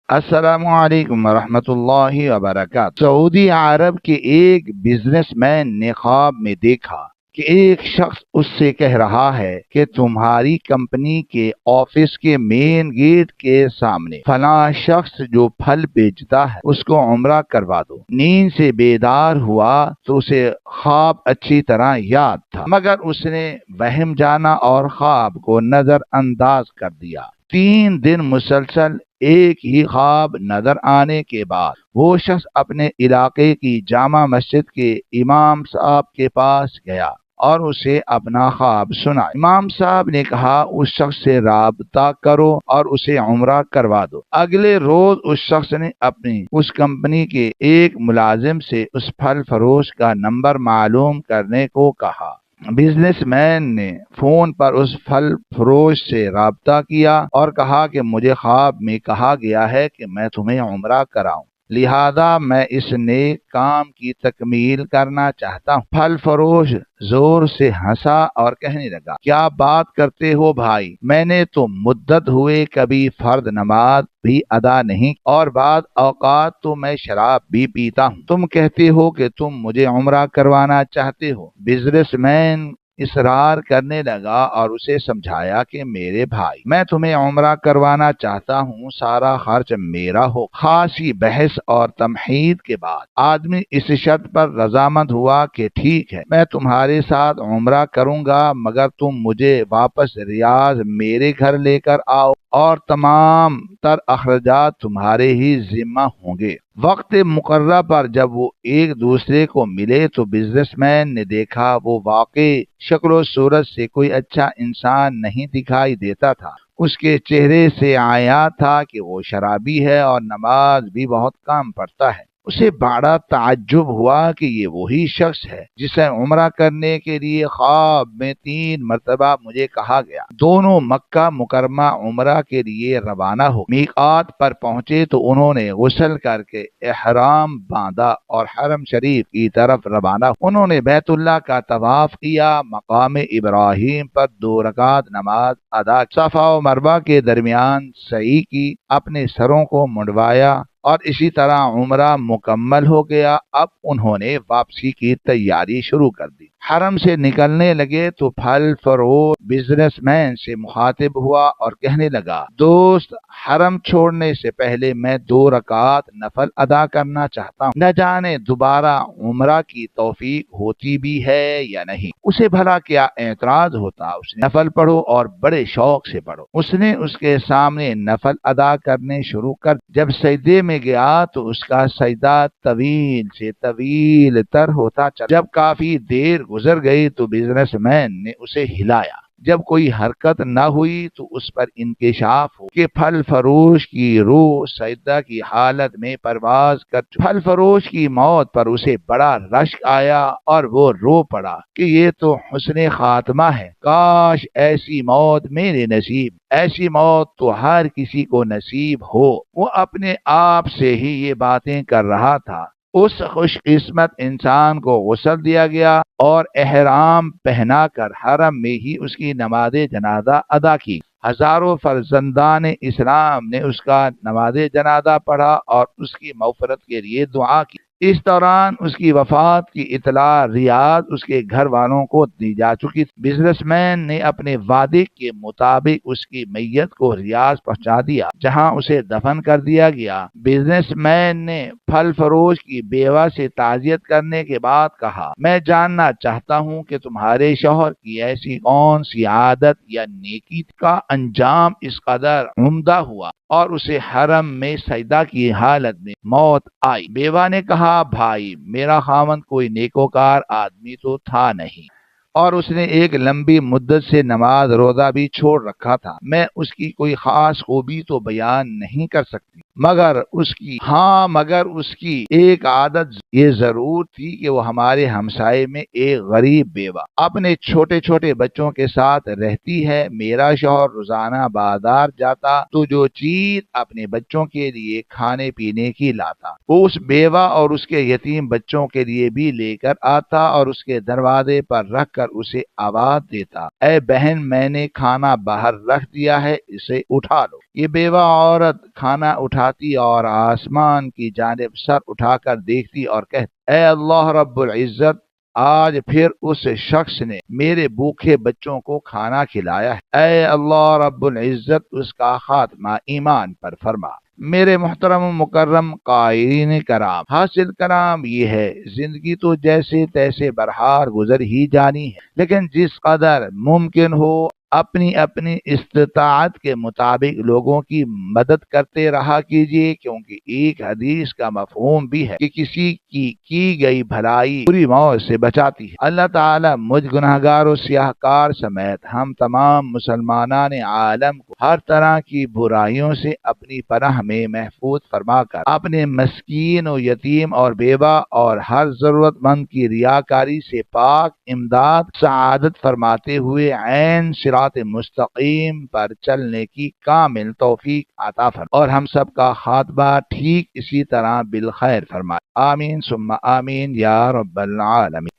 السلام علیکم ورحمۃ اللہ وبرکاتہ۔ سعودی عرب کے ایک بزنس مین نے خواب میں دیکھا کہ ایک شخص اس سے کہہ رہا ہے کہ تمہاری کمپنی کے آفس کے مین گیٹ کے سامنے فلاں شخص جو پھل بیچتا ہے اس کو عمرہ کروا دو۔ نیند سے بیدار ہوا تو اسے خواب اچھی طرح یاد تھا، مگر اس نے وہم جانا اور خواب کو نظر انداز کر دیا۔ 3 دن مسلسل ایک ہی خواب نظر آنے کے بعد وہ شخص اپنے علاقے کی جامع مسجد کے امام صاحب کے پاس گیا اور اسے اپنا خواب سنا۔ امام صاحب نے کہا اس شخص سے رابطہ کرو اور اسے عمرہ کروا دو۔ اگلے روز اس شخص نے اپنی اس کمپنی کے ایک ملازم سے اس پھل فروش کا نمبر معلوم کرنے کو کہا۔ بزنس مین نے فون پر اس پھل فروش سے رابطہ کیا اور کہا کہ مجھے خواب میں کہا گیا ہے کہ میں تمہیں عمرہ کراؤں، لہذا میں اس نیک کام کی تکمیل کرنا چاہتا ہوں۔ پھل فروش زور سے ہنسا اور کہنے لگا، کیا بات کرتے ہو بھائی، میں نے تو مدت ہوئے کبھی فرض نماز بھی ادا نہیں اور بعض اوقات تو میں شراب بھی پیتا ہوں، تم کہتے ہو کہ تم مجھے عمرہ کروانا چاہتے ہو۔ بزنس مین اصرار کرنے لگا اور اسے سمجھایا کہ میرے بھائی، میں تمہیں عمرہ کروانا چاہتا ہوں، سارا خرچ میرا ہو۔ خاصی بحث اور تمہید کے بعد آدمی اس شرط پر رضامند ہوا کہ ٹھیک ہے، میں تمہارے ساتھ عمرہ کروں گا، مگر تم مجھے واپس ریاض میرے گھر لے کر آؤ اور تمام تر اخراجات تمہارے ہی ذمہ ہوں گے۔ وقت مقررہ پر جب وہ ایک دوسرے کو ملے تو بزنس مین نے دیکھا وہ واقعی شکل و صورت سے کوئی اچھا انسان نہیں دکھائی دیتا تھا۔ اس کے چہرے سے عیاں تھا کہ وہ شرابی ہے اور نماز بھی بہت کم پڑھتا ہے۔ اسے بڑا تعجب ہوا کہ یہ وہی شخص ہے جسے عمرہ کرنے کے لیے خواب میں 3 مرتبہ مجھے کہا گیا۔ دونوں مکہ مکرمہ عمرہ کے لیے روانہ ہو میقات پر پہنچے تو انہوں نے غسل کر کے احرام باندھا اور حرم شریف کی طرف روانہ ہو۔ انہوں نے بیت اللہ کا طواف کیا، مقام ابراہیم پر 2 رکعت نماز ادا کی، صفا و مروہ کے درمیان سعی کی، اپنے سروں کو منڈوایا اور اسی طرح عمرہ مکمل ہو گیا۔ اب انہوں نے واپسی کی تیاری شروع کر دی۔ حرم سے نکلنے لگے تو پھل فروش بزنس مین سے مخاطب ہوا اور کہنے لگا، دوست، حرم چھوڑنے سے پہلے میں 2 رکعت نفل ادا کرنا چاہتا ہوں، نہ جانے دوبارہ عمرہ کی توفیق ہوتی بھی ہے یا نہیں۔ اسے بھلا کیا اعتراض ہوتا؟ اس نے نفل پڑھو اور بڑے شوق سے پڑھو۔ اس نے اس کے سامنے نفل ادا کرنے شروع کر، جب سجدے میں گیا تو اس کا سجدہ طویل سے طویل تر ہوتا چلا۔ جب کافی دیر گزر گئی تو بزنس مین نے اسے ہلایا۔ جب کوئی حرکت نہ ہوئی تو اس پر انکشاف ہو کہ پھل فروش کی روح سجدہ کی حالت میں پرواز کر چکی۔ پھل فروش کی موت پر اسے بڑا رشک آیا اور وہ رو پڑا کہ یہ تو حسن خاتمہ ہے، کاش ایسی موت میرے نصیب، ایسی موت تو ہر کسی کو نصیب ہو۔ وہ اپنے آپ سے ہی یہ باتیں کر رہا تھا، اس خوش قسمت انسان کو غسل دیا گیا اور احرام پہنا کر حرم میں ہی اس کی نماز جنازہ ادا کی۔ ہزاروں فرزندان اسلام نے اس کا نماز جنازہ پڑھا اور اس کی مغفرت کے لیے دعا کی۔ اس دوران اس کی وفات کی اطلاع ریاض اس کے گھر والوں کو دی جا چکی تھی۔ بزنس مین نے اپنے وعدے کے مطابق اس کی میت کو ریاض پہنچا دیا، جہاں اسے دفن کر دیا گیا۔ بزنس مین نے پھل فروش کی بیوہ سے تعزیت کرنے کے بعد کہا، میں جاننا چاہتا ہوں کہ تمہارے شوہر کی ایسی کون سی عادت یا نیکی کا انجام اس قدر عمدہ ہوا اور اسے حرم میں سجدہ کی حالت میں موت آئی؟ بیوہ نے کہا، بھائی، میرا خاوند کوئی نیکوکار آدمی تو تھا نہیں اور اس نے ایک لمبی مدت سے نماز روزہ بھی چھوڑ رکھا تھا۔ میں اس کی کوئی خاص خوبی تو بیان نہیں کر سکتی، مگر اس کی ایک عادت یہ ضرور تھی کہ وہ ہمارے ہمسائے میں ایک غریب بیوہ اپنے چھوٹے چھوٹے بچوں کے ساتھ رہتی ہے۔ میرا شوہر روزانہ بازار جاتا تو جو چیز اپنے بچوں کے لیے کھانے پینے کی لاتا وہ اس بیوہ اور اس کے یتیم بچوں کے لیے بھی لے کر آتا اور اس کے دروازے پر رکھ کر اسے آواز دیتا، اے بہن، میں نے کھانا باہر رکھ دیا ہے، اسے اٹھا لو۔ یہ بیوہ عورت کھانا اٹھاتی اور آسمان کی جانب سر اٹھا کر دیکھتی اور کہتی، اے اللہ رب العزت، آج پھر اس شخص نے میرے بھوکے بچوں کو کھانا کھلایا ہے، اے اللہ رب العزت اس کا خاتمہ ایمان پر فرما۔ میرے محترم و مکرم قائرین کرام، حاصل کرام یہ ہے، زندگی تو جیسے تیسے برحال گزر ہی جانی ہے، لیکن جس قدر ممکن ہو اپنی اپنی استطاعت کے مطابق لوگوں کی مدد کرتے رہا کیجیے، کیونکہ ایک حدیث کا مفہوم بھی ہے کہ کسی کی گئی بھلائی بری موت سے بچاتی ہے۔ اللہ تعالی مجھ گناہگار و سیاہ کار سمیت ہم تمام مسلمانان عالم کو ہر طرح کی برائیوں سے اپنی پناہ میں محفوظ فرما کر اپنے مسکین و یتیم اور بیوہ اور ہر ضرورت مند کی ریاکاری سے پاک امداد سعادت فرماتے ہوئے عین صراط مستقیم پر چلنے کی کامل توفیق عطا فرمائے اور ہم سب کا خاتمہ ٹھیک اسی طرح بالخیر فرمائے، آمین ثم آمین یا رب العالمین۔